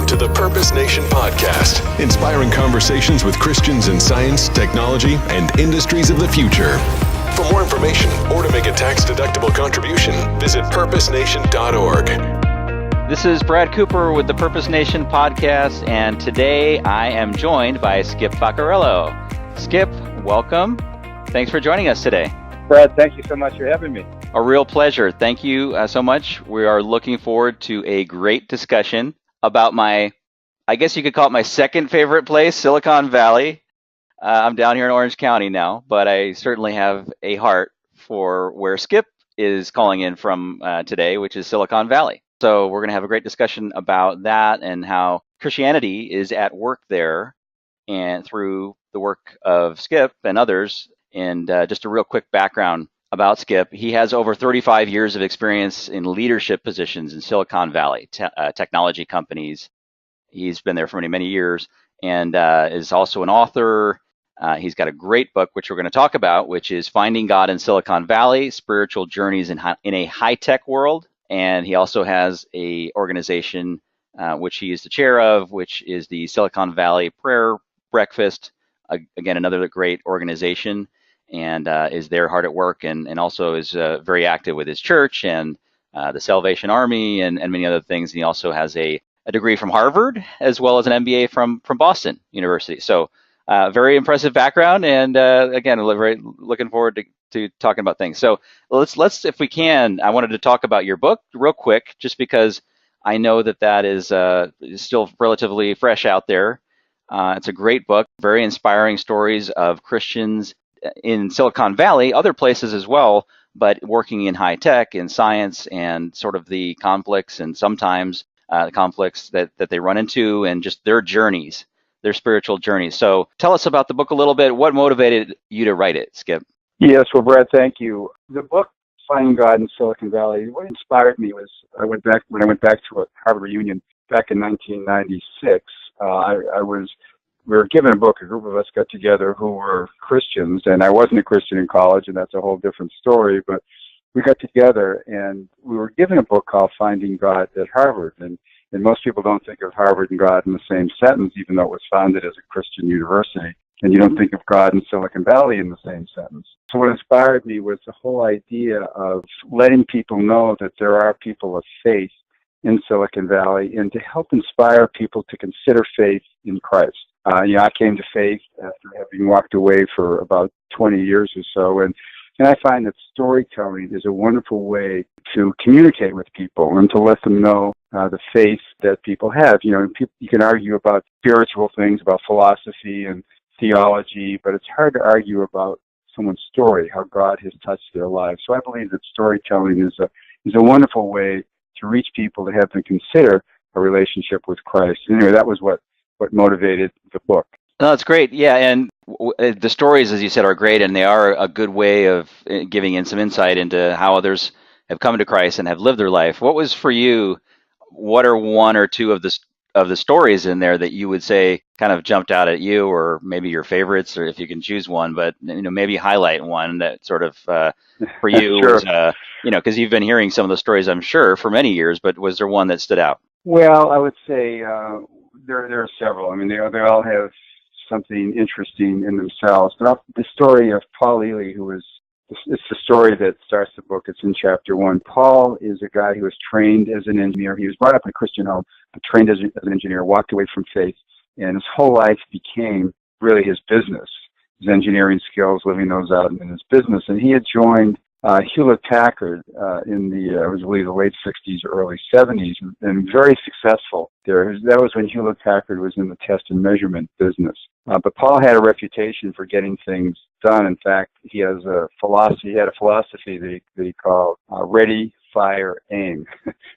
Welcome to the Purpose Nation podcast, inspiring conversations with Christians in science, technology, and industries of the future. For more information or to make a tax-deductible contribution, visit purposenation.org. This is Brad Cooper with the Purpose Nation podcast, and today I am joined by Skip Vaccarello. Skip, welcome. Thanks for joining us today. Brad, thank you so much for having me. A real pleasure. Thank you so much. We are looking forward to a great discussion about I guess you could call it my second favorite place, Silicon Valley. I'm down here in Orange County now, but I certainly have a heart for where Skip is calling in from today, which is Silicon Valley. So we're going to have a great discussion about that and how Christianity is at work there and through the work of Skip and others. And just a real quick background about Skip. He has over 35 years of experience in leadership positions in Silicon Valley, technology companies. He's been there for many, many years and is also an author. He's got a great book, which we're going to talk about, which is Finding God in Silicon Valley, Spiritual Journeys in a High-Tech World. And he also has a organization, which he is the chair of, which is the Silicon Valley Prayer Breakfast. Again, another great organization, and is there hard at work and also is very active with his church and the Salvation Army and many other things. And he also has a degree from Harvard as well as an MBA from Boston University. So very impressive background, and again, very looking forward to talking about things. So let's if we can, I wanted to talk about your book real quick, just because I know that is still relatively fresh out there. It's a great book, very inspiring stories of Christians in Silicon Valley, other places as well, but working in high tech, in science, and sort of the conflicts and sometimes the conflicts that they run into and just their journeys, their spiritual journeys. So tell us about the book a little bit. What motivated you to write it, Skip? Yes, well, Brad, thank you. The book, Finding God in Silicon Valley, what inspired me was when I went back to a Harvard reunion back in 1996. We were given a book. A group of us got together who were Christians, and I wasn't a Christian in college, and that's a whole different story. But we got together, and we were given a book called Finding God at Harvard. And most people don't think of Harvard and God in the same sentence, even though it was founded as a Christian university. And you don't think of God in Silicon Valley in the same sentence. So what inspired me was the whole idea of letting people know that there are people of faith in Silicon Valley, and to help inspire people to consider faith in Christ. I came to faith after having walked away for about 20 years or so, and I find that storytelling is a wonderful way to communicate with people and to let them know the faith that people have. You can argue about spiritual things, about philosophy and theology, but it's hard to argue about someone's story, how God has touched their lives. So I believe that storytelling is a wonderful way to reach people, to have them consider a relationship with Christ. Anyway, that was what motivated the book. No, that's great. Yeah, and the stories, as you said, are great, and they are a good way of giving in some insight into how others have come to Christ and have lived their life. What was for you? What are one or two of the stories in there that you would say kind of jumped out at you, or maybe your favorites, or if you can choose one, but maybe highlight one that sort of for you Sure. was because you've been hearing some of the stories, I'm sure, for many years, but was there one that stood out? Well, I would say there are several. I mean, they all have something interesting in themselves. But the story of Paul Ely, it's the story that starts the book. It's in chapter 1. Paul is a guy who was trained as an engineer. He was brought up in a Christian home, but trained as an engineer, walked away from faith, and his whole life became really his business, his engineering skills, living those out in his business. And he had joined Hewlett-Packard in the late 60s or early 70s, and very successful there. That was when Hewlett-Packard was in the test and measurement business. But Paul had a reputation for getting things done. In fact, he had a philosophy that he called ready, fire, aim.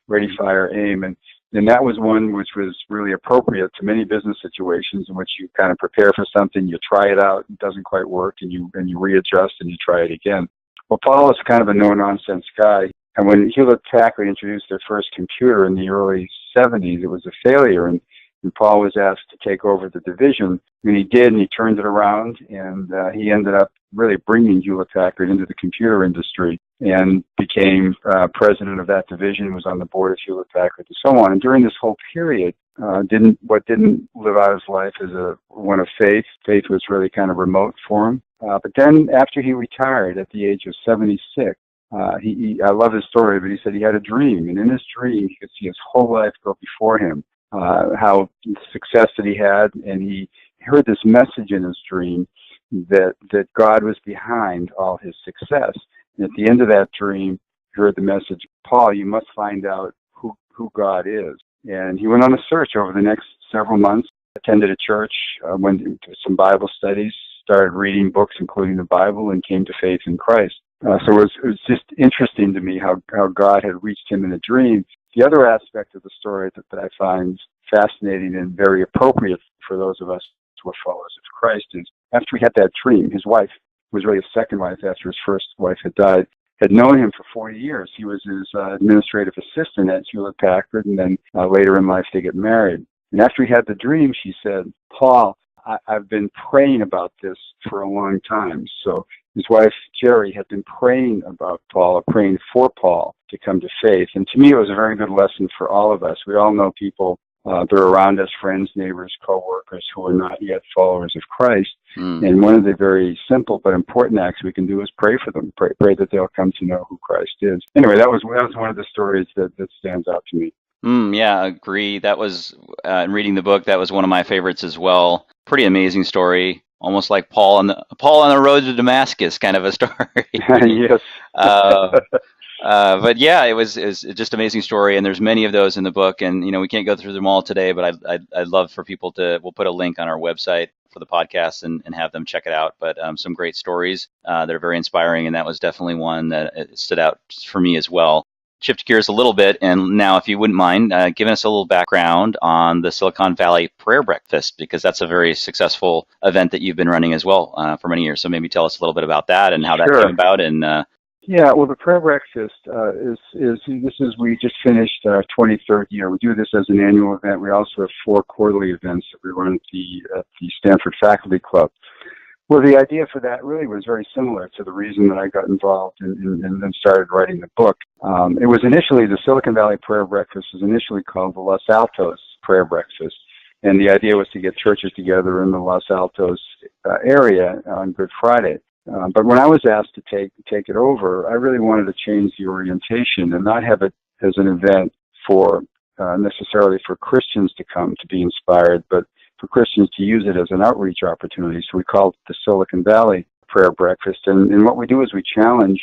Ready, fire, aim. And that was one which was really appropriate to many business situations in which you kind of prepare for something, you try it out, it doesn't quite work, and you readjust and you try it again. Well, Paul is kind of a no-nonsense guy, and when Hewlett-Packard introduced their first computer in the early 70s, it was a failure, and Paul was asked to take over the division, and he did, and he turned it around, and he ended up really bringing Hewlett-Packard into the computer industry and became president of that division, was on the board of Hewlett-Packard, and so on. And during this whole period, didn't live out his life as one of faith. Faith was really kind of remote for him. But then after he retired at the age of 76, I love his story, but he said he had a dream, and in his dream he could see his whole life go before him, how the success that he had, and he heard this message in his dream that God was behind all his success. And at the end of that dream, he heard the message, Paul, you must find out who God is. And he went on a search over the next several months, attended a church, went to some Bible studies, started reading books, including the Bible, and came to faith in Christ. So it was just interesting to me how God had reached him in a dream. The other aspect of the story that I find fascinating and very appropriate for those of us who are followers of Christ is after he had that dream, his wife, who was really his second wife after his first wife had died, had known him for 40 years. He was his administrative assistant at Hewlett-Packard, and then later in life they get married. And after he had the dream, she said, Paul, I've been praying about this for a long time. So his wife, Jerry, had been praying about Paul, or praying for Paul to come to faith. And to me, it was a very good lesson for all of us. We all know people that are around us, friends, neighbors, co-workers who are not yet followers of Christ. And one of the very simple but important acts we can do is pray for them, pray that they'll come to know who Christ is. Anyway, that was one of the stories that stands out to me. Yeah, agree. That was, in reading the book, that was one of my favorites as well. Pretty amazing story. Almost like Paul on the road to Damascus kind of a story. Yes. But yeah, it was just an amazing story, and there's many of those in the book, and we can't go through them all today, but I'd love for people we'll put a link on our website for the podcast and have them check it out. But some great stories that are very inspiring, and that was definitely one that stood out for me as well. Shift gears a little bit, and now if you wouldn't mind giving us a little background on the Silicon Valley Prayer Breakfast, because that's a very successful event that you've been running as well for many years. So maybe tell us a little bit about that and how that came about. And yeah, well, the Prayer Breakfast we just finished our 23rd year. We do this as an annual event. We also have 4 quarterly events that we run at the Stanford Faculty Club. Well, the idea for that really was very similar to the reason that I got involved and then started writing the book. It was initially, the Silicon Valley Prayer Breakfast was initially called the Los Altos Prayer Breakfast. And the idea was to get churches together in the Los Altos area on Good Friday. But when I was asked to take it over, I really wanted to change the orientation and not have it as an event for necessarily for Christians to come to be inspired, but for Christians to use it as an outreach opportunity. So we called it the Silicon Valley Prayer Breakfast. And what we do is we challenge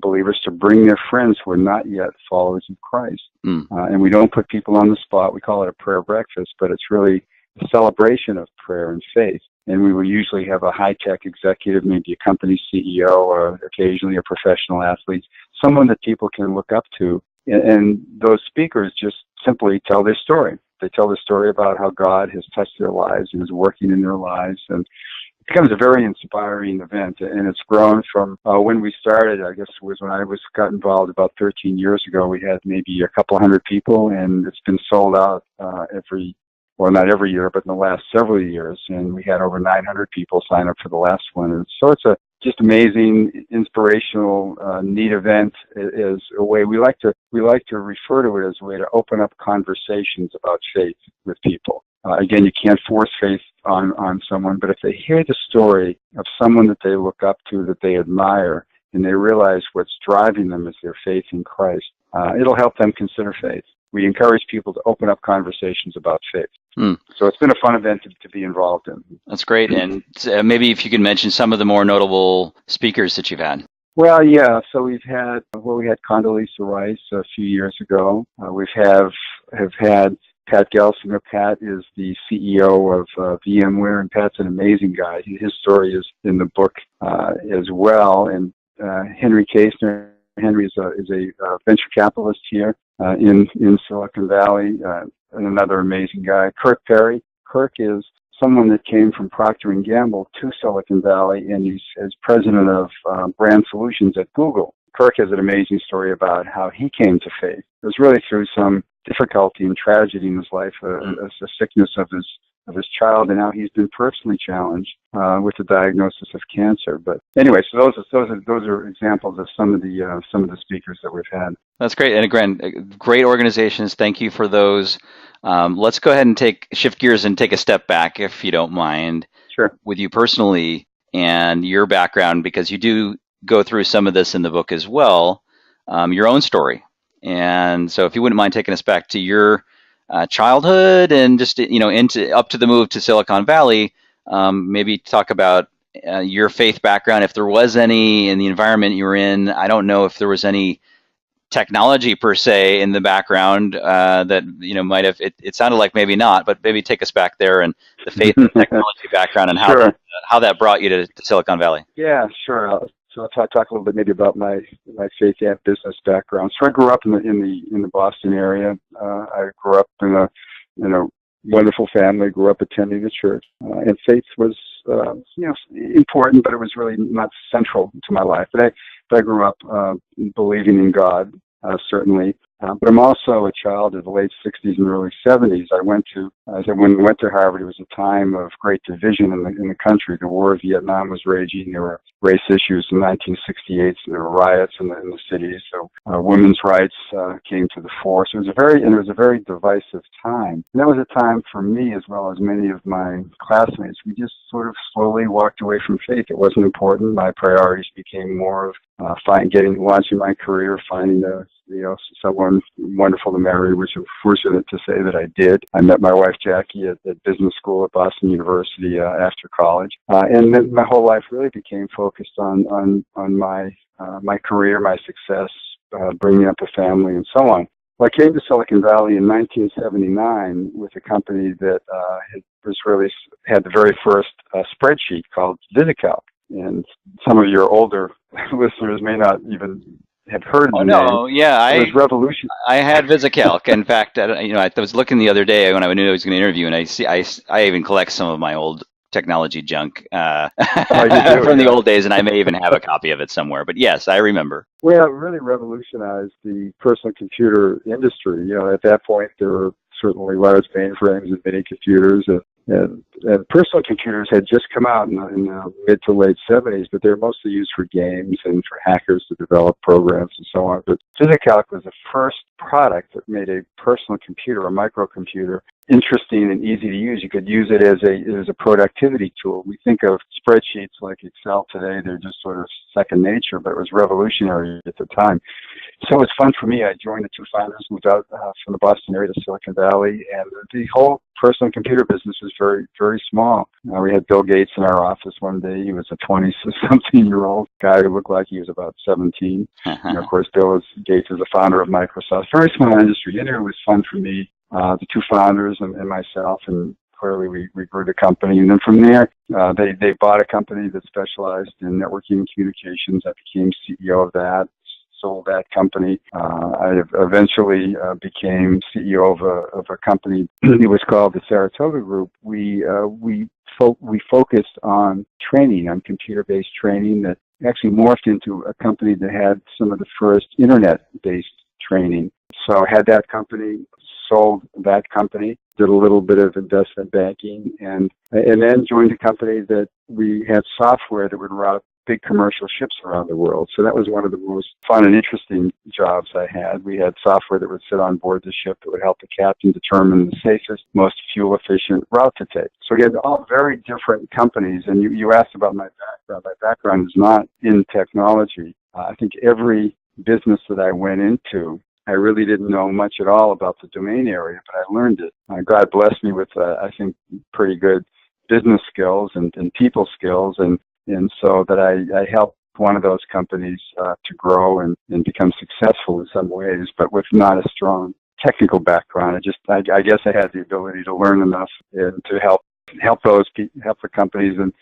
believers to bring their friends who are not yet followers of Christ. And we don't put people on the spot. We call it a prayer breakfast, but it's really a celebration of prayer and faith. And we will usually have a high-tech executive, maybe a company CEO, or occasionally a professional athlete, someone that people can look up to. And those speakers just simply tell their story. They tell the story about how God has touched their lives and is working in their lives. And it becomes a very inspiring event. And it's grown from when we started, I guess it was when I got involved about 13 years ago. We had maybe a couple hundred people, and it's been sold out not every year, but in the last several years. And we had over 900 people sign up for the last one. And so it's just amazing, inspirational, neat event. Is a way we like to refer to it as a way to open up conversations about faith with people. Again, you can't force faith on someone, but if they hear the story of someone that they look up to, that they admire, and they realize what's driving them is their faith in Christ, it'll help them consider faith. We encourage people to open up conversations about faith. So it's been a fun event to be involved in. That's great. And maybe if you could mention some of the more notable speakers that you've had. Well, yeah. So we had Condoleezza Rice a few years ago. We have had Pat Gelsinger. Pat is the CEO of VMware, and Pat's an amazing guy. His story is in the book as well. And Henry Kasner. Henry is a venture capitalist here in Silicon Valley. Another amazing guy. Kirk Perry. Kirk is someone that came from Procter & Gamble to Silicon Valley, and he's as president of brand solutions at Google. Kirk has an amazing story about how he came to faith. It was really through some difficulty and tragedy in his life, a sickness of his child, and now he's been personally challenged with the diagnosis of cancer. But anyway, so those are examples of some of the speakers that we've had. That's great, and again, great organizations. Thank you for those Let's go ahead and shift gears and take a step back, if you don't mind, Sure. with you personally and your background, because you do go through some of this in the book as well, your own story. And so if you wouldn't mind taking us back to your childhood and just, into up to the move to Silicon Valley, maybe talk about your faith background, if there was any in the environment you were in. I don't know if there was any technology per se in the background that might have. It sounded like maybe not, but maybe take us back there and the faith and technology background and Sure. how that brought you to Silicon Valley. Yeah, sure. So I'll talk a little bit maybe about my faith and business background. So I grew up in the Boston area. I grew up in a wonderful family. Grew up attending the church, and faith was important, but it was really not central to my life. But I grew up believing in God, certainly. But I'm also a child of the late 60s and early 70s. When I went to Harvard, it was a time of great division in the country. The war of Vietnam was raging. There were race issues in 1968. So there were riots in the cities. So women's rights came to the fore. So it was a very divisive time. And that was a time for me, as well as many of my classmates. We just sort of slowly walked away from faith. It wasn't important. My priorities became more of launching my career, finding someone wonderful to marry, which I'm fortunate to say that I did. I met my wife Jackie at business school at Boston University after college, and then my whole life really became focused on my career, my success, bringing up a family, and so on. Well, I came to Silicon Valley in 1979 with a company that had the very first spreadsheet called Vaccarello. And some of your older listeners may not even have heard the name. Oh no, yeah, it was revolution. I had VisiCalc. In fact, I was looking the other day when I knew I was going to interview, and I even collect some of my old technology junk from the old days, and I may even have a copy of it somewhere. But yes, I remember. Well, it really revolutionized the personal computer industry. At that point, there were certainly large mainframes and mini computers, and personal computers had just come out in the mid to late 70s, but they were mostly used for games and for hackers to develop programs and so on. But VisiCalc was the first product that made a personal computer, a microcomputer, interesting and easy to use. You could use it as a productivity tool. We think of spreadsheets like Excel today; they're just sort of second nature, but it was revolutionary at the time. So it was fun for me. I joined the two founders, moved out from the Boston area to Silicon Valley, and the whole personal computer business was very, very small. We had Bill Gates in our office one day. He was a 20-something-year-old guy who looked like he was about 17. And of course, Gates is the founder of Microsoft. Very small industry. And it was fun for me, the two founders and myself, and clearly we grew the company. And then from there, they bought a company that specialized in networking and communications. I became CEO of that. Sold that company. I eventually became CEO of a company. It was called the Saratoga Group. We focused on training, on computer-based training, that actually morphed into a company that had some of the first internet-based training. So I had that company, sold that company, did a little bit of investment banking, and then joined a company that we had software that would route big commercial ships around the world. So that was one of the most fun and interesting jobs I had. We had software that would sit on board the ship that would help the captain determine the safest, most fuel-efficient route to take. So again, all very different companies. And you asked about my background. My background is not in technology. I think every business that I went into, I really didn't know much at all about the domain area, but I learned it. God blessed me with, I think, pretty good business skills and people skills, and so that I helped one of those companies to grow and become successful in some ways, but with not a strong technical background. I guess I had the ability to learn enough and to help the companies and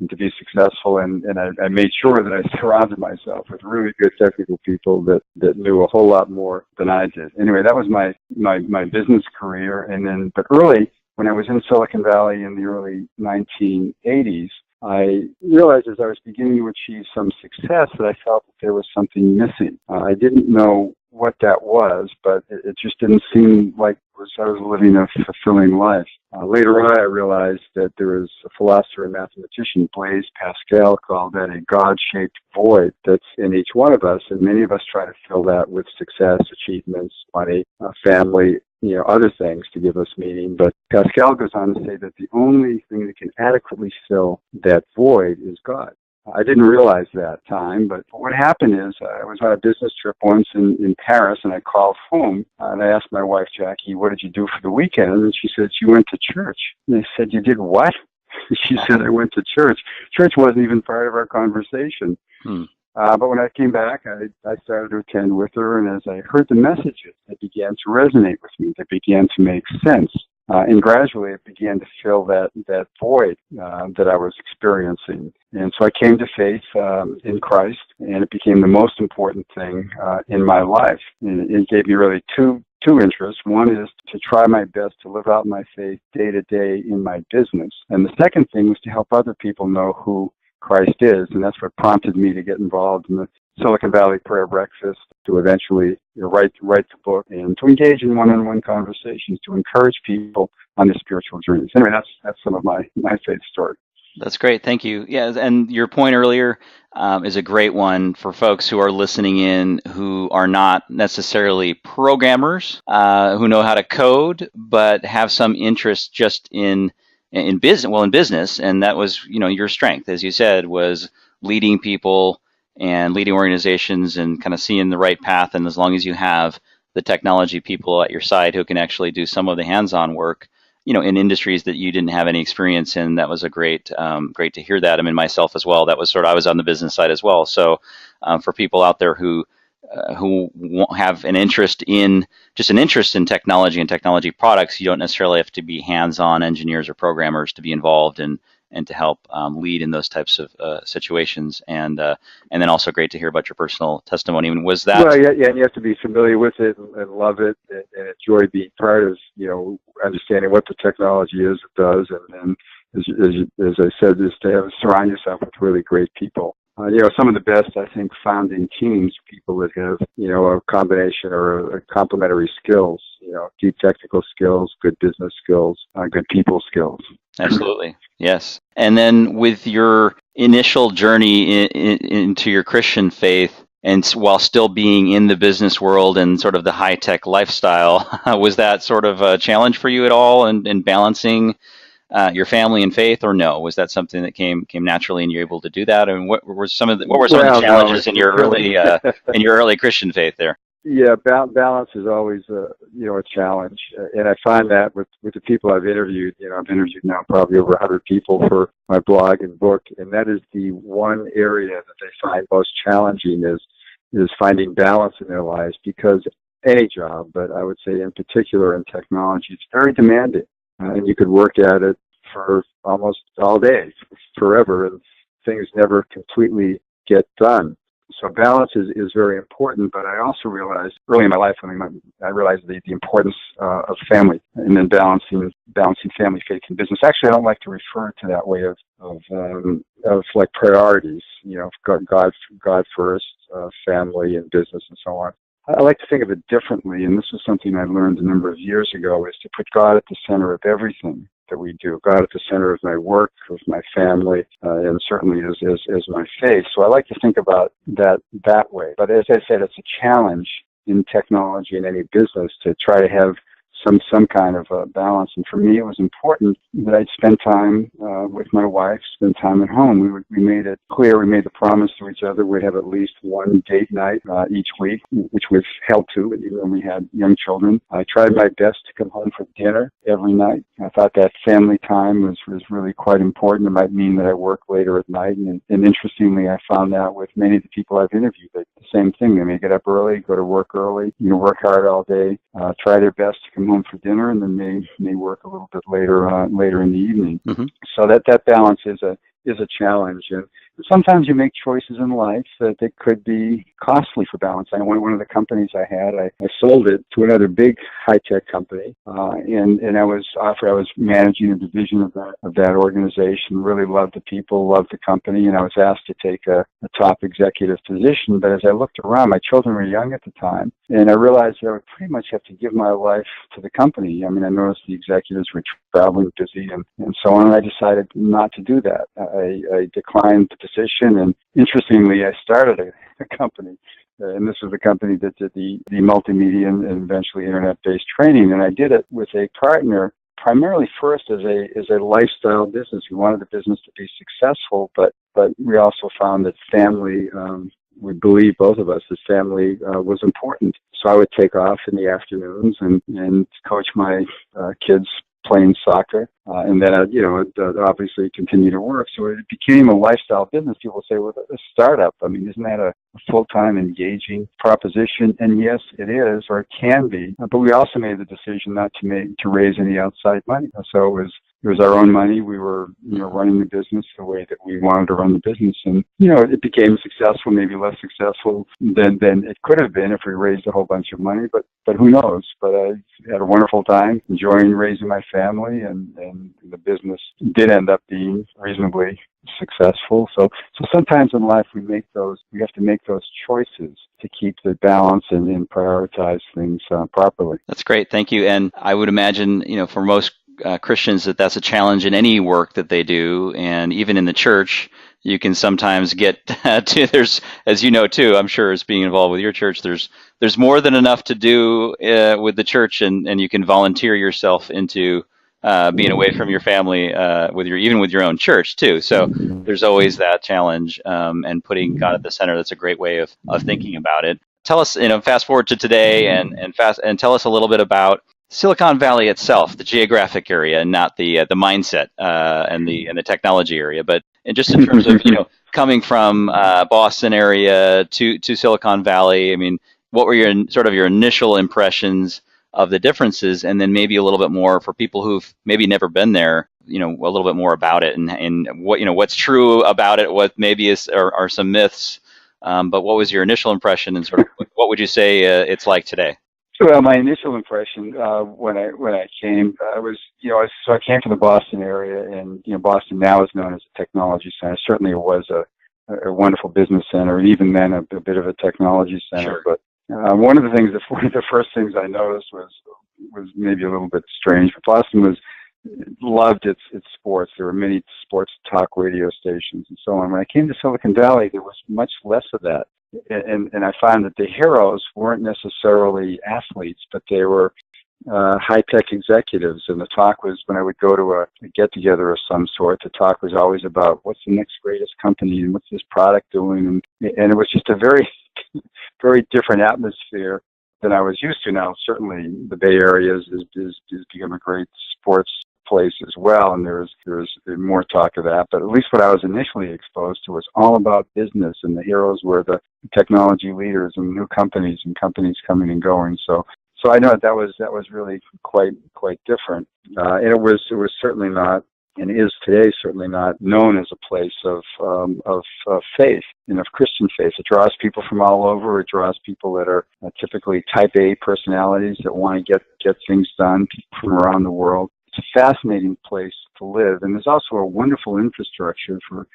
to be successful. And I made sure that I surrounded myself with really good technical people that knew a whole lot more than I did. Anyway, that was my business career. And then, but early, when I was in Silicon Valley in the early 1980s, I realized as I was beginning to achieve some success that I felt that there was something missing. I didn't know what that was, but it just didn't seem like I was living a fulfilling life. Later on, I realized that there was a philosopher and mathematician, Blaise Pascal, called that a God-shaped void that's in each one of us, and many of us try to fill that with success, achievements, money, family, other things to give us meaning. But Pascal goes on to say that the only thing that can adequately fill that void is God. I didn't realize that time, but what happened is I was on a business trip once in Paris, and I called home, and I asked my wife, Jackie, what did you do for the weekend? And she said, she went to church. And I said, you did what? She said, I went to church. Church wasn't even part of our conversation. But when I came back, I started to attend with her, and as I heard the messages, they began to resonate with me. They began to make sense. And gradually it began to fill that void that I was experiencing. And so I came to faith in Christ, and it became the most important thing in my life. And it gave me really two interests. One is to try my best to live out my faith day to day in my business. And the second thing was to help other people know who Christ is. And that's what prompted me to get involved in the Silicon Valley Prayer Breakfast, to eventually write the book, and to engage in one-on-one conversations, to encourage people on their spiritual journeys. Anyway, that's some of my faith story. That's great. Thank you. Yeah, and your point earlier is a great one for folks who are listening in who are not necessarily programmers, who know how to code, but have some interest just in business. Well, in business, and that was your strength, as you said, was leading people and leading organizations and kind of seeing the right path. And as long as you have the technology people at your side who can actually do some of the hands-on work, in industries that you didn't have any experience in, that was a great to hear that. I mean, myself as well, that was I was on the business side as well. So for people out there who have an interest in technology and technology products, you don't necessarily have to be hands-on engineers or programmers to be involved and to help lead in those types of situations. And then also great to hear about your personal testimony. And was that? Well, yeah, and you have to be familiar with it and love it and enjoy being part of, understanding what the technology is, it does. And as I said, is to surround yourself with really great people. Some of the best, I think, founding teams, people that have, a combination or a complementary skills, deep technical skills, good business skills, good people skills. Absolutely. Yes. And then with your initial journey into your Christian faith, and while still being in the business world and sort of the high-tech lifestyle, was that sort of a challenge for you at all in balancing your family and faith, or no? Was that something that came naturally and you're able to do that? And what were some of the challenges in your early Christian faith there? Yeah, balance is always a challenge, and I find that with the people I've interviewed. I've interviewed now probably over 100 people for my blog and book, and that is the one area that they find most challenging is finding balance in their lives, because any job, but I would say in particular in technology, it's very demanding, and you could work at it for almost all day, forever, and things never completely get done. So balance is very important, but I also realized early in my life, I realized the importance of family, and then balancing family, faith, and business. Actually, I don't like to refer to that way of like priorities. God first, family, and business, and so on. I like to think of it differently, and this was something I learned a number of years ago: is to put God at the center of everything that we do. God at the center of my work, of my family, and certainly as my faith. So I like to think about that way. But as I said, it's a challenge in technology and any business to try to have some kind of balance. And for me, it was important that I'd spend time with my wife, spend time at home. We made it clear, we made the promise to each other we'd have at least one date night each week, which we've held to, even when we had young children. I tried my best to come home for dinner every night. I thought that family time was really quite important. It might mean that I work later at night. And interestingly, I found out with many of the people I've interviewed that the same thing. They may get up early, go to work early, work hard all day, try their best to come home for dinner, and then may work a little bit later in the evening. Mm-hmm. So that balance is a challenge, and sometimes you make choices in life that could be costly for balance. I know one of the companies I had, I sold it to another big high-tech company, and I was managing a division of that organization. Really loved the people, loved the company, and I was asked to take a top executive position. But as I looked around, my children were young at the time, and I realized that I would pretty much have to give my life to the company. I mean, I noticed the executives were traveling, busy, and so on, and I decided not to do that. I declined the position, and interestingly, I started a company and this was a company that did the multimedia and eventually internet-based training. And I did it with a partner, primarily first as a lifestyle business. We wanted the business to be successful, but we also found that family, we believe, both of us, that family was important. So I would take off in the afternoons and coach my kids playing soccer, and then I'd obviously continue to work. So it became a lifestyle business. People say, well, a startup, I mean, isn't that a full-time engaging proposition? And yes, it is, or it can be. But we also made the decision not to raise any outside money. So it was our own money. We were, running the business the way that we wanted to run the business. And, it became successful, maybe less successful than it could have been if we raised a whole bunch of money. But who knows? But I had a wonderful time enjoying raising my family, and the business did end up being reasonably successful. So sometimes in life we have to make those choices to keep the balance and prioritize things properly. That's great. Thank you. And I would imagine, for most Christians that's a challenge in any work that they do, and even in the church, you can sometimes get to, there's, as you know too, I'm sure, as being involved with your church, there's more than enough to do with the church, and you can volunteer yourself into being away from your family even with your own church too. So there's always that challenge, and putting God at the center. That's a great way of thinking about it. Tell us, fast forward to today, and tell us a little bit about Silicon Valley itself, the geographic area, and not the mindset and the technology area, but just in terms of coming from Boston area to Silicon Valley. I mean, what were your initial impressions of the differences, and then maybe a little bit more for people who've maybe never been there, a little bit more about it, and what what's true about it, what maybe are some myths, but what was your initial impression, and sort of what would you say it's like today? Well, my initial impression when I came was, I came from the Boston area, and Boston now is known as a technology center. Certainly, it was a wonderful business center, and even then a bit of a technology center. Sure. But one of the first things I noticed was maybe a little bit strange. But Boston loved its sports. There were many sports talk radio stations and so on. When I came to Silicon Valley, there was much less of that. And I found that the heroes weren't necessarily athletes, but they were high-tech executives. And the talk was, when I would go to a get-together of some sort, the talk was always about what's the next greatest company and what's this product doing. And it was just a very, very different atmosphere than I was used to. Now, certainly the Bay Area has become a great sports place as well, and there's more talk of that. But at least what I was initially exposed to was all about business, and the heroes were the technology leaders and new companies and companies coming and going. So I know that was really quite different, and it was certainly not, and is today certainly not, known as a place of faith, of Christian faith. It draws people from all over. It draws people that are typically type A personalities that want to get things done, people from around the world. It's a fascinating place to live, and there's also a wonderful infrastructure for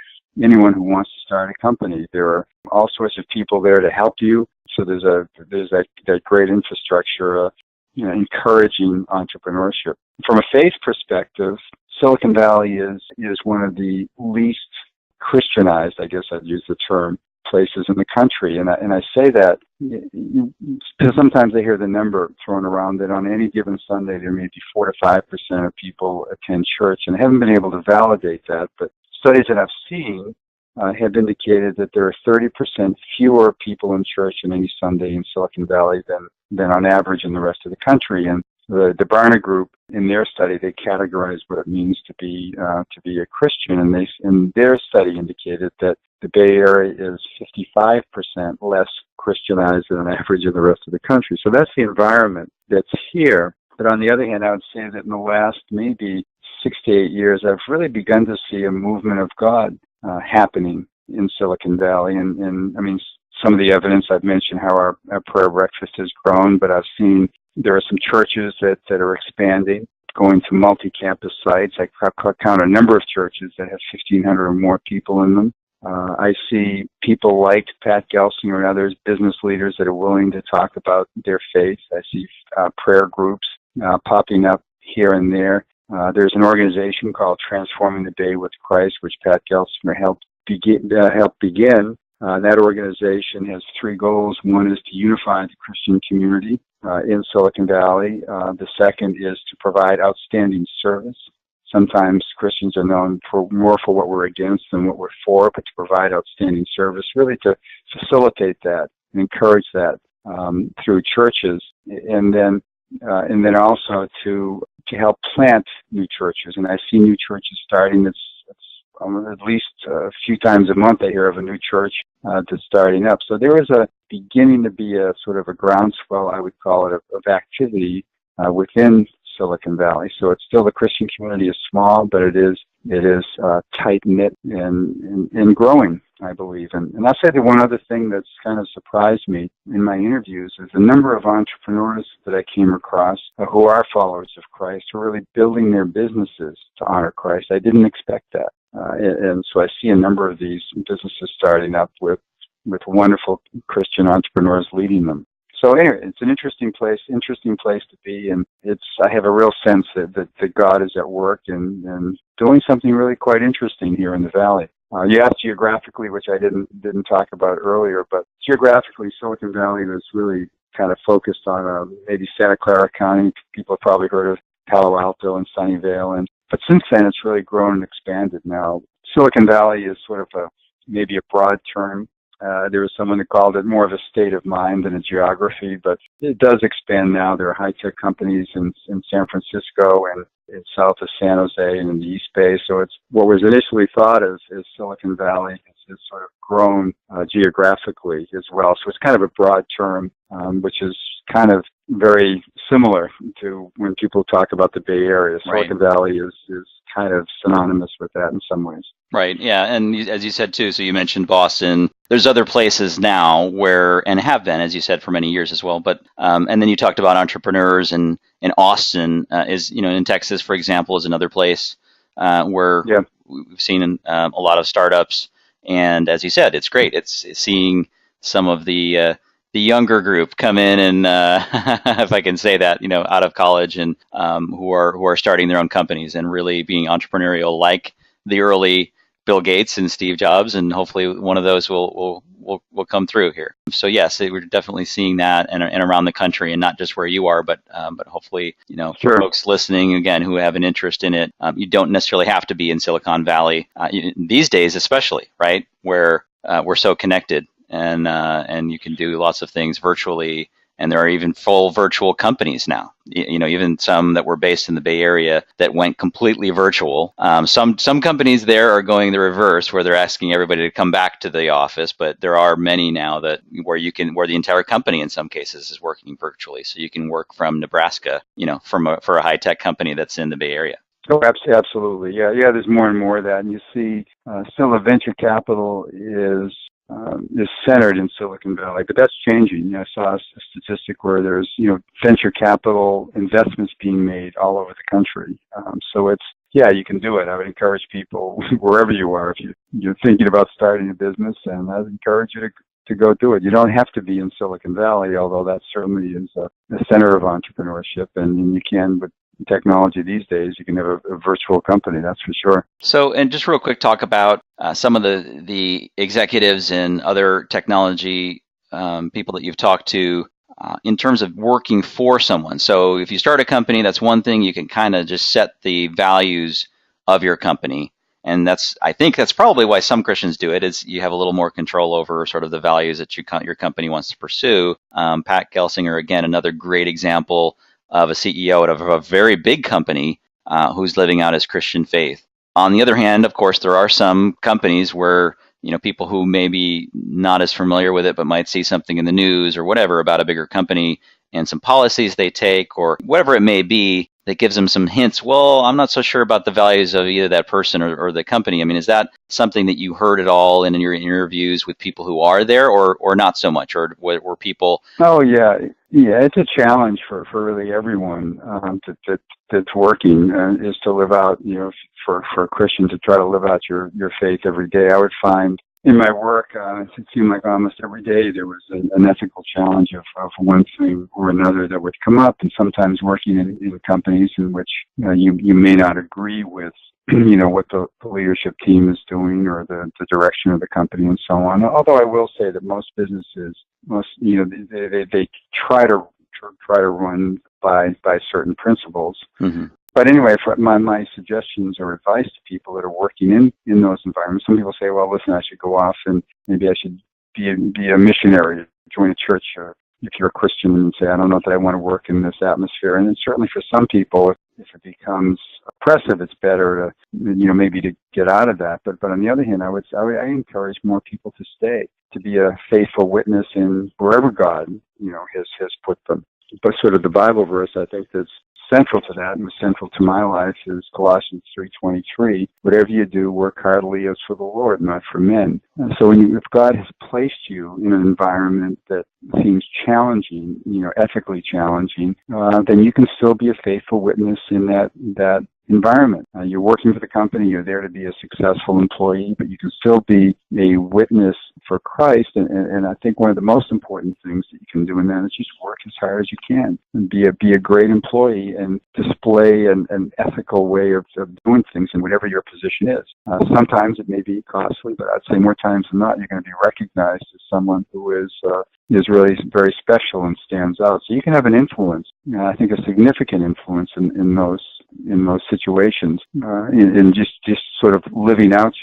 anyone who wants to start a company. There are all sorts of people there to help you. So there's that great infrastructure, encouraging entrepreneurship. From a faith perspective, Silicon Valley is one of the least Christianized, I guess I'd use the term, places in the country. And I say that because sometimes I hear the number thrown around that on any given Sunday there may be 4 to 5% of people attend church, and I haven't been able to validate that, but studies that I've seen have indicated that there are 30% fewer people in church on any Sunday in Silicon Valley than on average in the rest of the country. And the Barna Group, in their study, they categorized what it means to be a Christian, and their study indicated that the Bay Area is 55% less Christianized than an average of the rest of the country. So that's the environment that's here. But on the other hand, I would say that in the last maybe 6 to 8 years, I've really begun to see a movement of God happening in Silicon Valley. And I mean, some of the evidence I've mentioned, how our prayer breakfast has grown, but I've seen there are some churches that are expanding, going to multi-campus sites. I count a number of churches that have 1,500 or more people in them. I see people like Pat Gelsinger and others, business leaders that are willing to talk about their faith. I see prayer groups popping up here and there. There's an organization called Transforming the Day with Christ, which Pat Gelsinger helped begin. That organization has three goals. One is to unify the Christian community in Silicon Valley. The second is to provide outstanding service. Sometimes Christians are known more for what we're against than what we're for, but to provide outstanding service, really to facilitate that and encourage that through churches, and then also to help plant new churches. And I see new churches starting. It's at least a few times a month I hear of a new church that's starting up. So there is beginning to be a sort of a groundswell, I would call it, of activity within Silicon Valley. So it's still, the Christian community is small, but it is tight knit and growing, I believe. And I'll say that one other thing that's kind of surprised me in my interviews is the number of entrepreneurs that I came across who are followers of Christ, who are really building their businesses to honor Christ. I didn't expect that. And so I see a number of these businesses starting up with wonderful Christian entrepreneurs leading them. So anyway, it's an interesting place to be, and I have a real sense that God is at work and doing something really quite interesting here in the Valley. You asked geographically, which I didn't talk about earlier, but geographically, Silicon Valley was really kind of focused on maybe Santa Clara County. People have probably heard of Palo Alto and Sunnyvale, but since then it's really grown and expanded. Now, Silicon Valley is sort of maybe a broad term. There was someone that called it more of a state of mind than a geography, but it does expand now. There are high-tech companies in San Francisco and in south of San Jose and in the East Bay. So it's what was initially thought of as Silicon Valley has sort of grown geographically as well. So it's kind of a broad term, which is kind of very similar to when people talk about the Bay Area. Right. Silicon Valley is kind of synonymous with that in some ways. Right. Yeah. And as you said, too, so you mentioned Boston. There's other places now where, and have been, as you said, for many years as well. But, and then you talked about entrepreneurs, and Austin is, in Texas, for example, is another place where we've seen a lot of startups. And as you said, it's great. It's seeing some of the younger group come in and, if I can say that, out of college and who are starting their own companies and really being entrepreneurial, like the early Bill Gates and Steve Jobs, and hopefully one of those will come through here. So yes, we're definitely seeing that and around the country, and not just where you are, but hopefully, Sure. For folks listening again who have an interest in it, you don't necessarily have to be in Silicon Valley these days, especially, right, where we're so connected. And you can do lots of things virtually, and there are even full virtual companies now. Even some that were based in the Bay Area that went completely virtual. Some companies there are going the reverse, where they're asking everybody to come back to the office. But there are many now where the entire company in some cases is working virtually. So you can work from Nebraska, for a high tech company that's in the Bay Area. Oh, absolutely. Yeah. There's more and more of that, and you see still the venture capital is centered in Silicon Valley, but that's changing. I saw a statistic where there's, venture capital investments being made all over the country. So you can do it. I would encourage people wherever you are, if you're thinking about starting a business, and I'd encourage you to go do it. You don't have to be in Silicon Valley, although that certainly is a center of entrepreneurship, and you can, with technology these days, you can have a virtual company, that's for sure. So, and just real quick, talk about some of the executives and other technology people that you've talked to in terms of working for someone. So if you start a company, that's one thing. You can kind of just set the values of your company. And I think that's probably why some Christians do it, is you have a little more control over sort of the values that your company wants to pursue. Pat Gelsinger, again, another great example of a CEO of a very big company who's living out his Christian faith. On the other hand, of course, there are some companies where, people who may be not as familiar with it, but might see something in the news or whatever about a bigger company and some policies they take or whatever it may be that gives them some hints. Well, I'm not so sure about the values of either that person or the company. I mean, is that something that you heard at all in your interviews with people who are there, or not so much, or were people? Oh, yeah. Yeah, it's a challenge for really everyone that's working is to live out, for a Christian to try to live out your faith every day. I would find in my work, it seemed like almost every day there was an ethical challenge of one thing or another that would come up, and sometimes working in companies in which you may not agree with what the leadership team is doing or the direction of the company and so on. Although I will say that most businesses, they try to run by certain principles. Mm-hmm. But anyway, for my suggestions or advice to people that are working in those environments, some people say, well, listen, I should go off and maybe I should be a missionary, join a church, or if you're a Christian, and say, I don't know that I want to work in this atmosphere. And then certainly for some people, if it becomes oppressive, it's better to, maybe to get out of that. But on the other hand, I encourage more people to stay, to be a faithful witness in wherever God, has put them. But sort of the Bible verse, I think, that's central to that and was central to my life is Colossians 3:23. Whatever you do, work heartily as for the Lord, not for men. And so if God has placed you in an environment that seems challenging, ethically challenging, then you can still be a faithful witness in that environment. You're working for the company, you're there to be a successful employee, but you can still be a witness for Christ. And I think one of the most important things that you can do in that is just work as hard as you can and be a great employee and display an ethical way of doing things in whatever your position is. Sometimes it may be costly, but I'd say more times than not, you're going to be recognized as someone who is really very special and stands out. So you can have an influence, I think a significant influence in those situations, in just sort of living out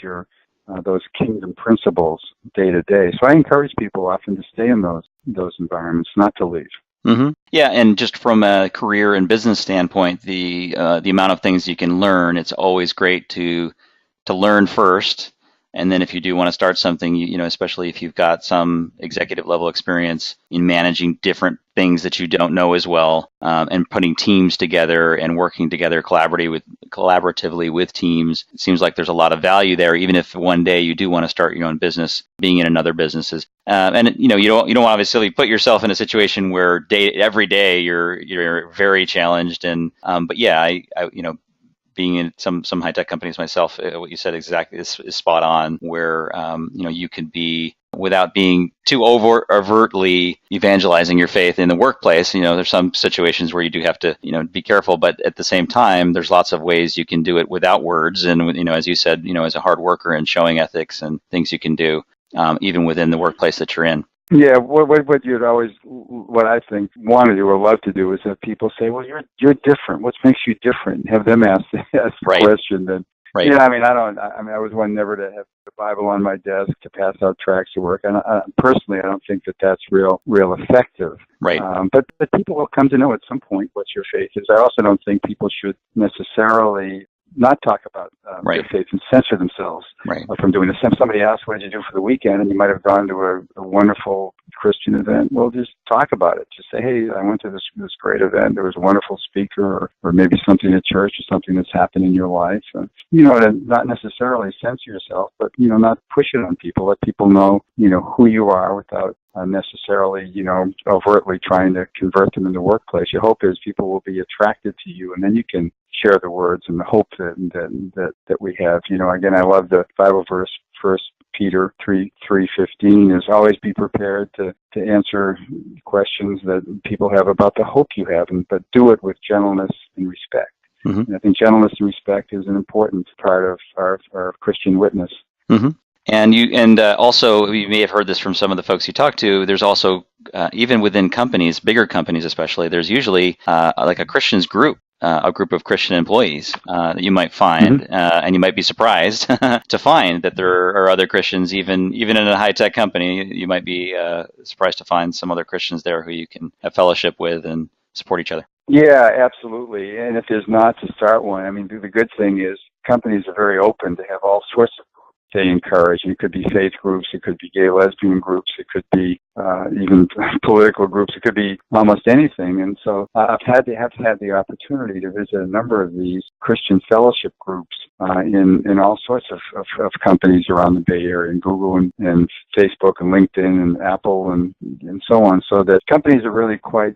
those kingdom principles day to day. So I encourage people often to stay in those environments, not to leave. Mm-hmm. Yeah, and just from a career and business standpoint, the amount of things you can learn, it's always great to learn first. And then if you do want to start something, especially if you've got some executive level experience in managing different things that you don't know as well, and putting teams together and working together collaboratively with teams, it seems like there's a lot of value there, even if one day you do want to start your own business, being in another businesses. And you don't obviously put yourself in a situation where every day you're very challenged. And but yeah, I being in some high tech companies myself, what you said exactly is spot on. Where you could be, without being too overtly evangelizing your faith in the workplace. There's some situations where you do have to be careful, but at the same time, there's lots of ways you can do it without words. And as you said, as a hard worker and showing ethics and things you can do, even within the workplace that you're in. Yeah, what I think want to do or love to do is have people say, well, you're different. What makes you different? Have them ask the right. question. Then, right. I was one never to have the Bible on my desk to pass out tracts to work. And personally, I don't think that's real effective. Right. But people will come to know at some point what your faith is. I also don't think people should necessarily not talk about right. their faith and censor themselves right. from doing this. If somebody asks, what did you do for the weekend? And you might have gone to a wonderful Christian event. Well, just talk about it. Just say, hey, I went to this great event. There was a wonderful speaker, or maybe something at church or something that's happened in your life. To not necessarily censor yourself, but, not push it on people. Let people know, who you are without necessarily, overtly trying to convert them in the workplace. Your hope is people will be attracted to you, and then you can share the words and the hope that we have. Again, I love the Bible verse, 1 Peter 3:15 is always be prepared to answer questions that people have about the hope you have, but do it with gentleness and respect. Mm-hmm. And I think gentleness and respect is an important part of our Christian witness. Mm-hmm. And also, you may have heard this from some of the folks you talk to, there's also, even within companies, bigger companies especially, there's usually like a Christians group, a group of Christian employees that you might find, mm-hmm. And you might be surprised to find that there are other Christians, even in a high-tech company. You might be surprised to find some other Christians there who you can have fellowship with and support each other. Yeah, absolutely. And if there's not, to start one. The good thing is companies are very open to have all sorts of they encourage. It could be faith groups, it could be gay lesbian groups, it could be even political groups, it could be almost anything. And so I've had the opportunity to visit a number of these Christian fellowship groups in all sorts of companies around the Bay Area, and Google and Facebook and LinkedIn and Apple and so on. So that companies are really quite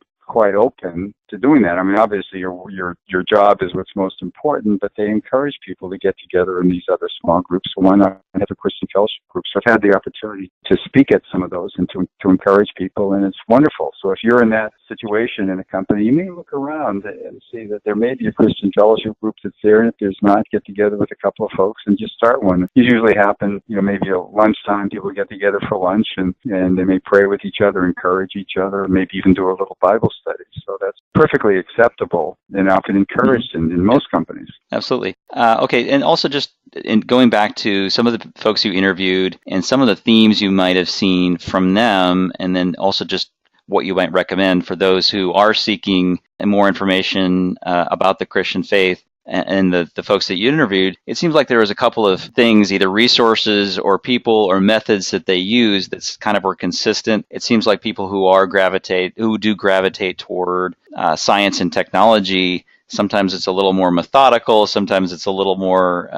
open to doing that. I mean, obviously your job is what's most important, but they encourage people to get together in these other small groups. So why not have a Christian fellowship group? So I've had the opportunity to speak at some of those and to encourage people, and it's wonderful. So if you're in that situation in a company, you may look around and see that there may be a Christian fellowship group that's there, and if there's not, get together with a couple of folks and just start one. It usually happens, maybe at lunchtime, people get together for lunch, and they may pray with each other, encourage each other, maybe even do a little Bible study. So that's perfectly acceptable and often encouraged in most companies. Absolutely. Okay, and also just in going back to some of the folks you interviewed and some of the themes you might have seen from them, and then also just what you might recommend for those who are seeking more information about the Christian faith and the folks that you interviewed, it seems like there was a couple of things, either resources or people or methods that they use that's kind of were consistent. It seems like people who do gravitate toward science and technology, sometimes it's a little more methodical, sometimes it's a little more,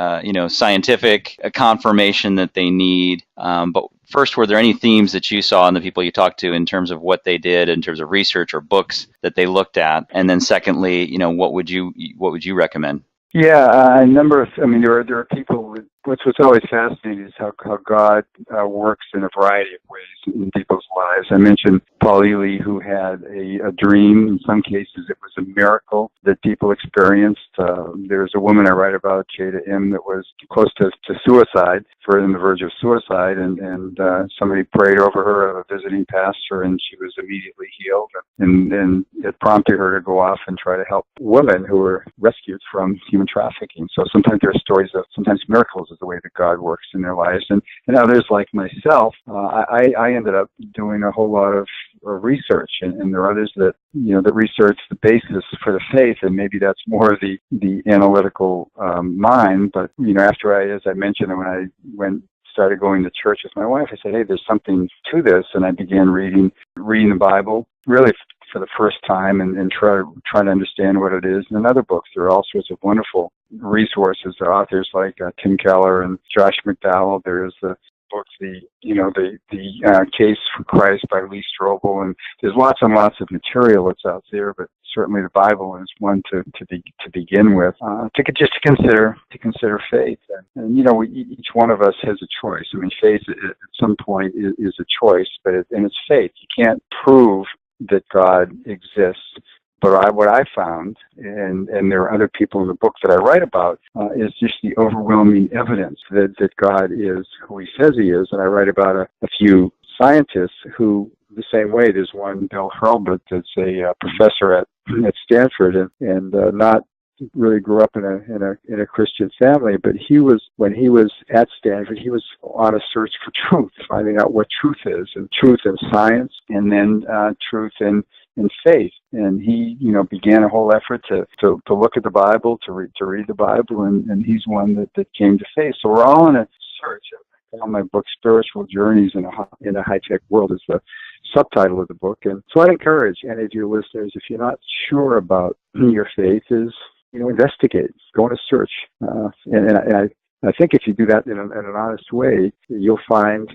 scientific, a confirmation that they need. But first, were there any themes that you saw in the people you talked to in terms of what they did, in terms of research or books that they looked at? And then secondly, what would you recommend? Yeah, there are people. What's always fascinating is how God works in a variety of ways in people's lives. I mentioned Paul Ely, who had a dream. In some cases, it was a miracle that people experienced. There's a woman I write about, Jada M., that was close to suicide, on the verge of suicide, and somebody prayed over her, a visiting pastor, and she was immediately healed. And it prompted her to go off and try to help women who were rescued from human trafficking. So sometimes there are stories of miracles is the way that God works in their lives. And others like myself, I ended up doing a whole lot of research, and there are others that research the basis for the faith, and maybe that's more the analytical mind. But after as I mentioned, when I started going to church with my wife, I said, hey, there's something to this, and I began reading the Bible, really for the first time, and try to understand what it is. And in other books, there are all sorts of wonderful resources. There are authors like Tim Keller and Josh McDowell. There is the book, the Case for Christ by Lee Strobel, and there's lots and lots of material that's out there. But certainly the Bible is one to begin with. To consider faith, and each one of us has a choice. I mean, faith at some point is a choice, but it's faith. You can't prove that God exists. But what I found, and there are other people in the book that I write about, is just the overwhelming evidence that God is who he says he is. And I write about a few scientists who, the same way, there's one, Bill Hurlbut, that's a professor at Stanford, and not really grew up in a Christian family, but when he was at Stanford, he was on a search for truth, finding out what truth is, and truth in science, and then truth in faith. And he, began a whole effort to look at the Bible, to read the Bible, and he's one that came to faith. So we're all in a search. I call my book "Spiritual Journeys in a High-Tech World" is the subtitle of the book. And so I'd encourage any of your listeners, if you're not sure about your faith, is investigate, go on a search, and I think if you do that in an honest way, you'll find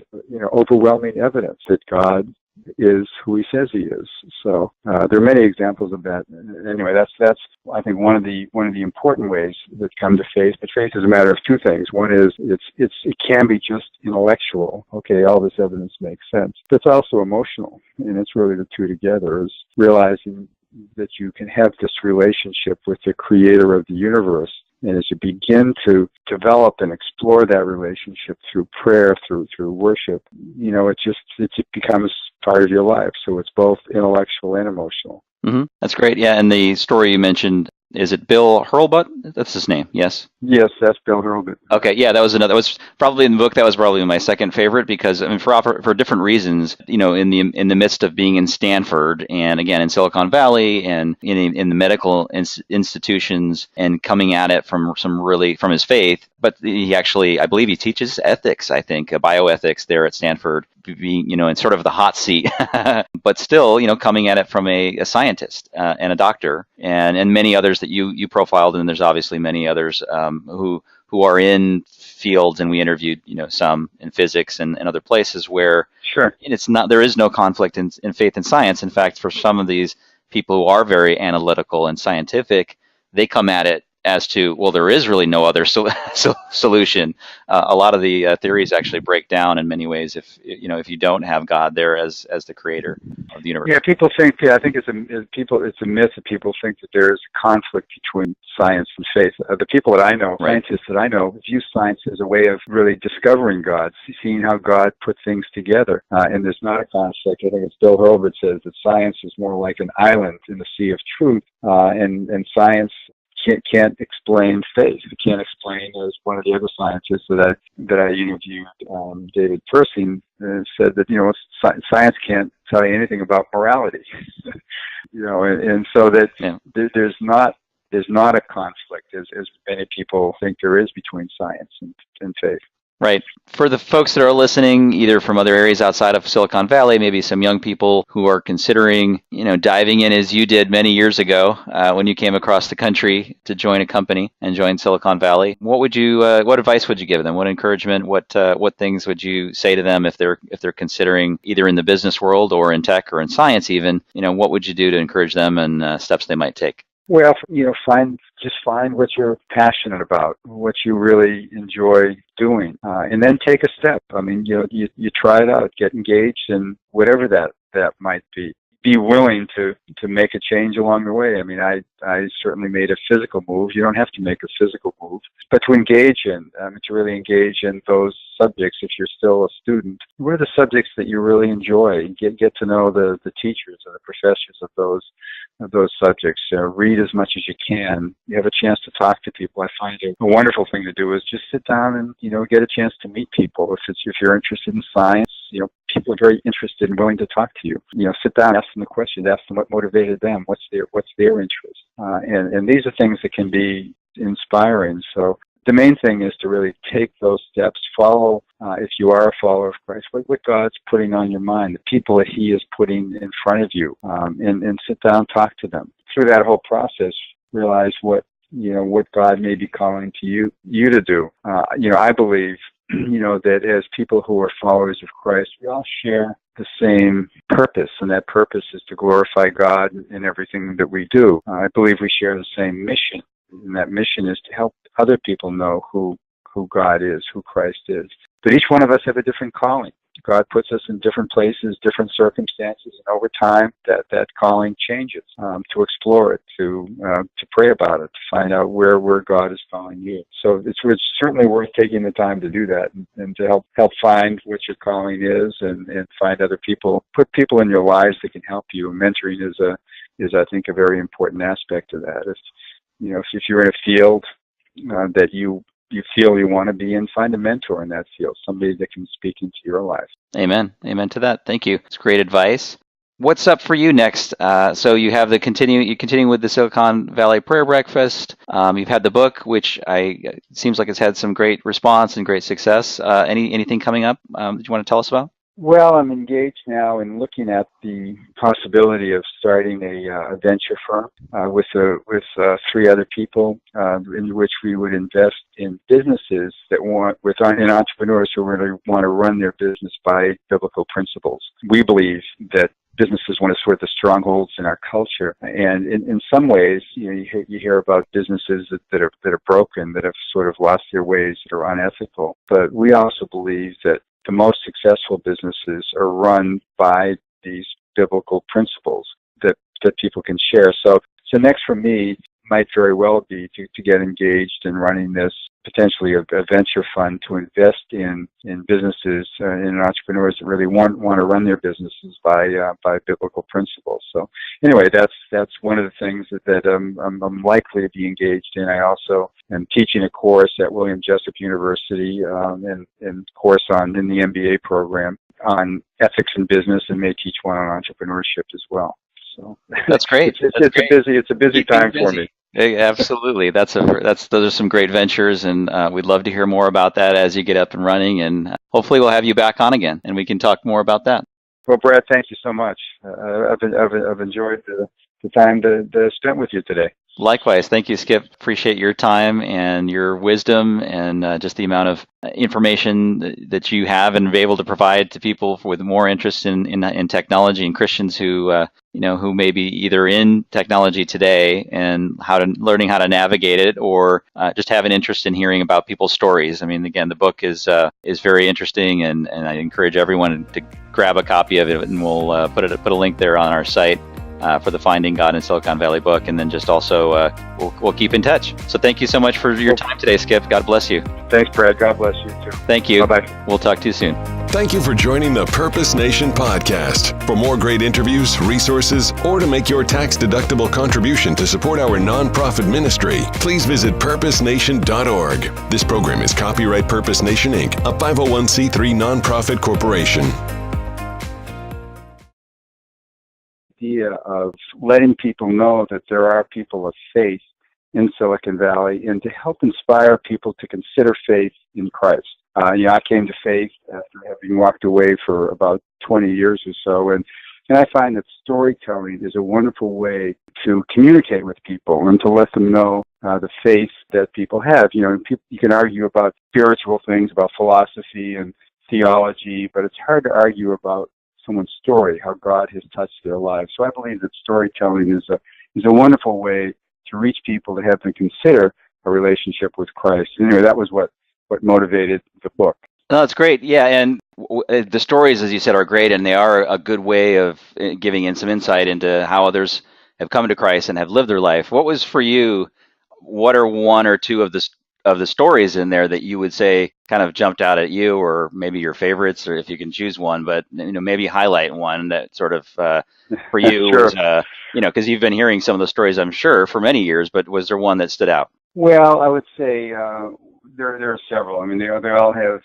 overwhelming evidence that God is who he says he is. So there are many examples of that. Anyway, that's I think one of the important ways that come to faith. But faith is a matter of two things. One is it can be just intellectual. Okay, all this evidence makes sense. But it's also emotional, and it's really the two together. Is realizing that you can have this relationship with the creator of the universe. And as you begin to develop and explore that relationship through prayer, through worship, it becomes part of your life. So it's both intellectual and emotional. Mm-hmm. That's great. Yeah, and the story you mentioned, is it Bill Hurlbut? That's his name, yes? Yes, that's Bill Hurlbut. Okay, yeah, that was probably in the book. That was probably my second favorite because, I mean, for different reasons. In the midst of being in Stanford and again in Silicon Valley and in the medical institutions and coming at it from his faith. But he actually, I believe, he teaches ethics. I think bioethics there at Stanford, being in sort of the hot seat, but still coming at it from a scientist and a doctor and many others that you profiled, and there's obviously many others who are in fields, and we interviewed some in physics and other places where sure there is no conflict in faith and science. In fact, for some of these people who are very analytical and scientific, they come at it as to, well, there is really no other solution. A lot of the theories actually break down in many ways if you don't have God there as the creator of the universe. Yeah, people think. Yeah, I think it's a myth that people think that there is a conflict between science and faith. The people that I know, Right. scientists that I know, view science as a way of really discovering God, seeing how God put things together, and there's not a conflict. I think it's Bill Hurlburt says that science is more like an island in the sea of truth, and science can't explain faith. It can't explain, as one of the other scientists that I interviewed, David Persing, said that science can't tell you anything about morality. And so that there's not a conflict as many people think there is between science and faith. Right. For the folks that are listening, either from other areas outside of Silicon Valley, maybe some young people who are considering, diving in as you did many years ago when you came across the country to join a company and join Silicon Valley, what advice would you give them? What encouragement? What things would you say to them if they're considering either in the business world or in tech or in science even? What would you do to encourage them and steps they might take? Well, find what you're passionate about, what you really enjoy doing, and then take a step. I mean, you try it out, get engaged in whatever that might be. Be willing to make a change along the way. I mean, I certainly made a physical move. You don't have to make a physical move, but to engage in, to really engage in those subjects. If you're still a student, what are the subjects that you really enjoy? Get to know the teachers and the professors of those subjects. Read as much as you can. You have a chance to talk to people. I find a wonderful thing to do is just sit down and get a chance to meet people. If you're interested in science, people are very interested and willing to talk to you. Sit down, ask them the questions, ask them what motivated them, what's their interest, and these are things that can be inspiring. So the main thing is to really take those steps, follow, if you are a follower of Christ, what God's putting on your mind, the people that He is putting in front of you, and sit down, talk to them. Through that whole process, realize what God may be calling to you to do. I believe, that as people who are followers of Christ, we all share the same purpose, and that purpose is to glorify God in everything that we do. I believe we share the same mission, and that mission is to help other people know who God is, who Christ is. But each one of us have a different calling. God puts us in different places, different circumstances, and over time that calling changes. To explore it, to pray about it, to find out where God is calling you. So it's certainly worth taking the time to do that and to help find what your calling is and find other people, put people in your lives that can help you. Mentoring is I think a very important aspect of that. If you're in a field that you feel you want to be in, find a mentor in that field, somebody that can speak into your life. Amen. Amen to that. Thank you. It's great advice. What's up for you next? So you have you continue with the Silicon Valley Prayer Breakfast. You've had the book, which it seems like it's had some great response and great success. Anything coming up that you want to tell us about? Well, I'm engaged now in looking at the possibility of starting a venture firm with 3 other people, in which we would invest in businesses in entrepreneurs who really want to run their business by biblical principles. We believe that business is one of sort of the strongholds in our culture, and in some ways, you hear about businesses that are broken, that have sort of lost their ways, that are unethical. But we also believe that the most successful businesses are run by these biblical principles that people can share. So next for me might very well be to get engaged in running this, potentially a venture fund to invest in businesses and entrepreneurs that really want to run their businesses by biblical principles. So anyway, that's one of the things that I'm likely to be engaged in. I also am teaching a course at William Jessup University, and course in the MBA program on ethics in business, and may teach one on entrepreneurship as well. So that's great. It's a busy time for me. Yeah, absolutely. those are some great ventures, and we'd love to hear more about that as you get up and running, and hopefully we'll have you back on again and we can talk more about that. Well, Brad, thank you so much. I've enjoyed the time to spend with you today. Likewise. Thank you, Skip. Appreciate your time and your wisdom and just the amount of information that you have and be able to provide to people with more interest in technology and Christians who may be either in technology today and learning how to navigate it, or just have an interest in hearing about people's stories. I mean, again, the book is very interesting, and I encourage everyone to grab a copy of it, and we'll put a link there on our site. For the Finding God in Silicon Valley book, and then just also we'll keep in touch. So thank you so much for your time today, Skip. God bless you. Thanks, Brad. God bless you too. Thank you. Bye-bye. We'll talk to you soon. Thank you for joining the Purpose Nation podcast. For more great interviews, resources, or to make your tax-deductible contribution to support our nonprofit ministry, please visit purposenation.org. This program is copyright Purpose Nation, Inc., a 501c3 nonprofit corporation. Idea of letting people know that there are people of faith in Silicon Valley, and to help inspire people to consider faith in Christ. I came to faith after having walked away for about 20 years or so, and I find that storytelling is a wonderful way to communicate with people and to let them know the faith that people have. You can argue about spiritual things, about philosophy and theology, but it's hard to argue about someone's story, how God has touched their lives. So I believe that storytelling is a wonderful way to reach people, to have them consider a relationship with Christ. Anyway, that was what motivated the book. No, that's great. Yeah, and the stories, as you said, are great, and they are a good way of giving in some insight into how others have come to Christ and have lived their life. What was for you? What are one or two of the stories in there that you would say kind of jumped out at you, or maybe your favorites, or if you can choose one, but maybe highlight one that sort of for you Sure. was because you've been hearing some of the stories, I'm sure, for many years, but was there one that stood out? Well, I would say there are several. I mean, they all have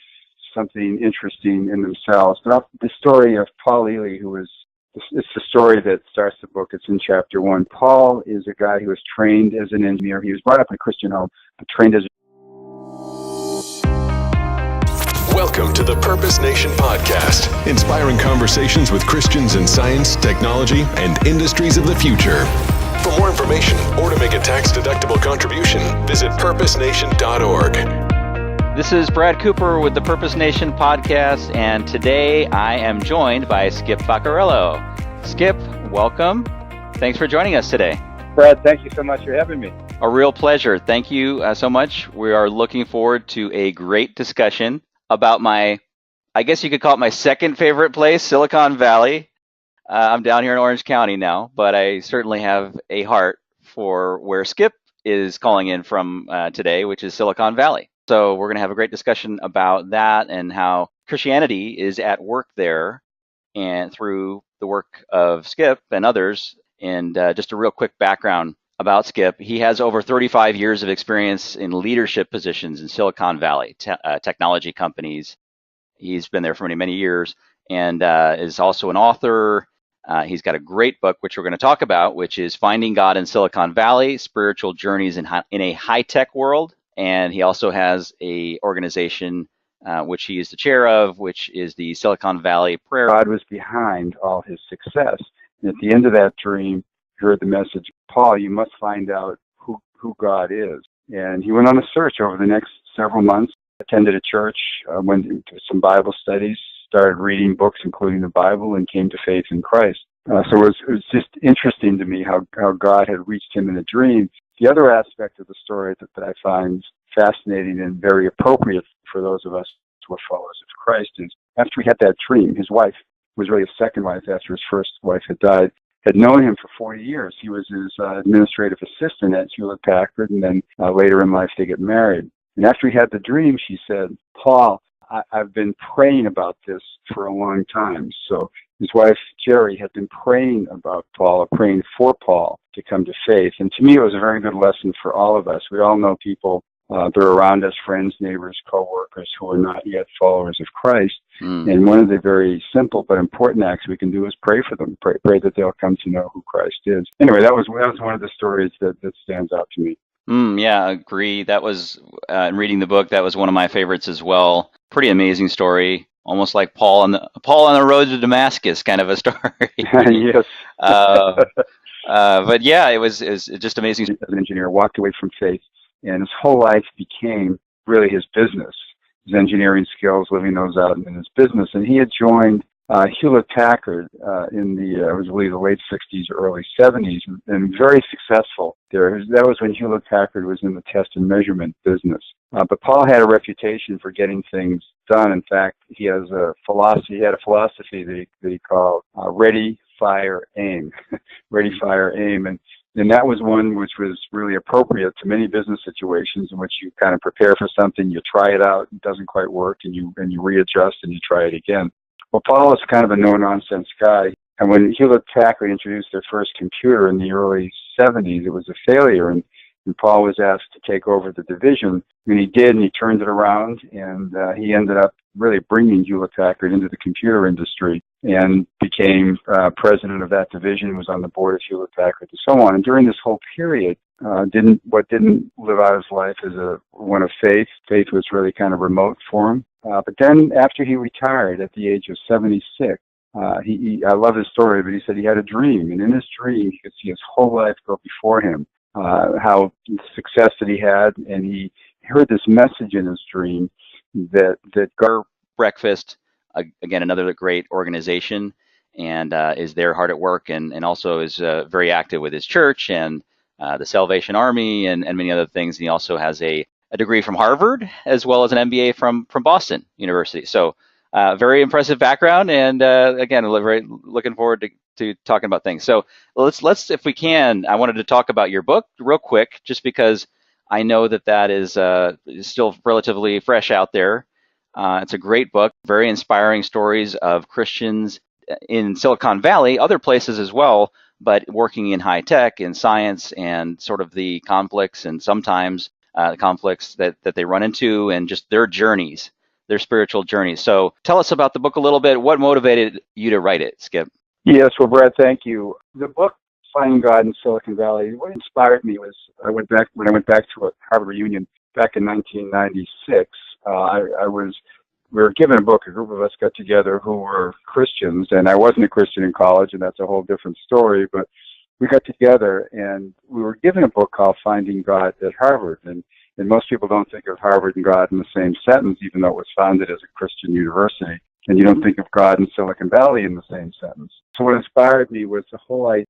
something interesting in themselves. But the story of Paul Ely, it's the story that starts the book. It's in chapter 1. Paul is a guy who was trained as an engineer. He was brought up in a Christian home, but trained as Welcome to the Purpose Nation podcast, inspiring conversations with Christians in science, technology, and industries of the future. For more information or to make a tax-deductible contribution, visit purposenation.org. This is Brad Cooper with the Purpose Nation podcast, and today I am joined by Skip Vaccarello. Skip, welcome. Thanks for joining us today. Brad, thank you so much for having me. A real pleasure. Thank you so much. We are looking forward to a great discussion about I guess you could call it my second favorite place, Silicon Valley. I'm down here in Orange County now, but I certainly have a heart for where Skip is calling in from today, which is Silicon Valley. So we're going to have a great discussion about that and how Christianity is at work there, and through the work of Skip and others. And just a real quick background about Skip. He has over 35 years of experience in leadership positions in Silicon Valley, technology companies. He's been there for many, many years, and is also an author. He's got a great book, which we're going to talk about, which is Finding God in Silicon Valley, Spiritual Journeys in a High-Tech World. And he also has a organization which he is the chair of, which is the Silicon Valley Prayer. God was behind all his success. And at the end of that dream, he heard the message, Paul, you must find out who God is. And he went on a search over the next several months, attended a church, went into some Bible studies, started reading books, including the Bible, and came to faith in Christ. So it was just interesting to me how God had reached him in a dream. The other aspect of the story that I find fascinating and very appropriate for those of us who are followers of Christ is, after he had that dream, his wife, who was really his second wife after his first wife had died, had known him for 40 years. He was his administrative assistant at Hewlett-Packard, and then later in life they get married. And after he had the dream, she said, Paul, I've been praying about this for a long time. So his wife, Jerry, had been praying about Paul, or praying for Paul to come to faith. And to me, it was a very good lesson for all of us. We all know people that are around us, friends, neighbors, co-workers, who are not yet followers of Christ. And one of the very simple but important acts we can do is pray for them, pray that they'll come to know who Christ is. Anyway, that was one of the stories that stands out to me. Yeah, I agree. That was, in reading the book, that was one of my favorites as well. Pretty amazing story. Almost like Paul on the road to Damascus kind of a story. Yes. But yeah, it was just amazing. As an engineer, walked away from faith, and his whole life became really his business, his engineering skills, living those out in his business. And he had joined Hewlett Packard in the, I believe, the late 60s, early 70s, and very successful there. That was when Hewlett Packard was in the test and measurement business. But Paul had a reputation for getting things done. In fact, he has a philosophy. He had a philosophy that he called ready, fire, aim. Ready, fire, aim. And that was one which was really appropriate to many business situations in which you kind of prepare for something, you try it out, it doesn't quite work, and you readjust and you try it again. Well, Paul is kind of a no-nonsense guy. And when Hewlett Packard introduced their first computer in the early 70s, it was a failure, and Paul was asked to take over the division, and he did, and he turned it around, and he ended up really bringing Hewlett Packard into the computer industry and became president of that division, was on the board of Hewlett Packard, and so on. And during this whole period, didn't live out his life as one of faith. Faith was really kind of remote for him. But then after he retired at the age of 76, I love his story, but he said he had a dream, and in his dream, he could see his whole life go before him, how success that he had, and he heard this message in his dream that Gar Breakfast, again, another great organization, and is there hard at work, and also is very active with his church and the Salvation Army and many other things. And he also has a degree from Harvard as well as an MBA from Boston University. So very impressive background, and again, very looking forward to talking about things. So let's if we can, I wanted to talk about your book real quick, just because I know that is still relatively fresh out there. It's a great book, very inspiring stories of Christians in Silicon Valley, other places as well, but working in high tech, in science, and sort of the conflicts and sometimes conflicts that they run into, and just their journeys, their spiritual journeys. So tell us about the book a little bit. What motivated you to write it, Skip? Yes, well, Brad, thank you. The book, Finding God in Silicon Valley, what inspired me was when I went back to a Harvard reunion back in 1996. We were given a book. A group of us got together who were Christians, and I wasn't a Christian in college, and that's a whole different story. But we got together, and we were given a book called Finding God at Harvard, and most people don't think of Harvard and God in the same sentence, even though it was founded as a Christian university. And you don't think of God in Silicon Valley in the same sentence. So what inspired me was the whole idea